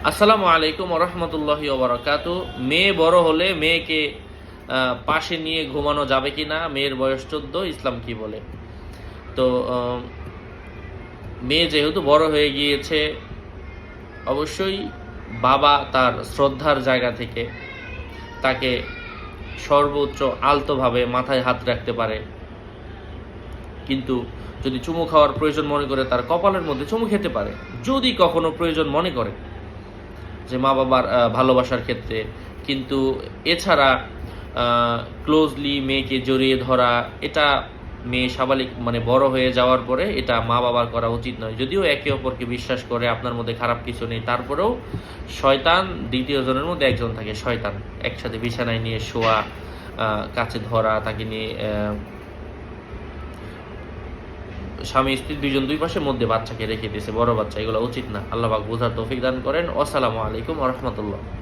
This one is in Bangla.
আসসালামু আলাইকুম রহমতুল্লাহি ওবরাকাতু। মেয়ে বড় হলে মেয়েকে পাশে নিয়ে ঘুমানো যাবে কি না? মেয়ের বয়স 14, ইসলাম কি বলে? তো মেয়ে যেহেতু বড় হয়ে গিয়েছে, অবশ্যই বাবা তার শ্রদ্ধার জায়গা থেকে তাকে সর্বোচ্চ আলতোভাবে মাথায় হাত রাখতে পারে, কিন্তু যদি চুমু খাওয়ার প্রয়োজন মনে করে তার কপালের মধ্যে চুমু খেতে পারে, যদি কখনো প্রয়োজন মনে করে যে মা বাবার ভালোবাসার ক্ষেত্রে। কিন্তু এছাড়া ক্লোজলি মেয়েকে জড়িয়ে ধরা, এটা মেয়ে সাবালিক মানে বড় হয়ে যাওয়ার পরে এটা মা বাবার করা উচিত নয়। যদিও একে অপরকে বিশ্বাস করে, আপনার মধ্যে খারাপ কিছু নেই, তারপরেও শয়তান দ্বিতীয় জনের মধ্যে একজন থাকে, শয়তান। একসাথে বিছানায় নিয়ে শোয়া, কাছে ধরা, তাকে নিয়ে স্বামী স্ত্রী দুইজন দুই পাশে, মধ্যে বাচ্চাকে রেখে দিয়েছে, বড় বাচ্চা, এগুলো উচিত না। আল্লাহ পাক বোঝার তৌফিক দান করেন। আসসালামু আলাইকুম ওয়া রাহমাতুল্লাহ।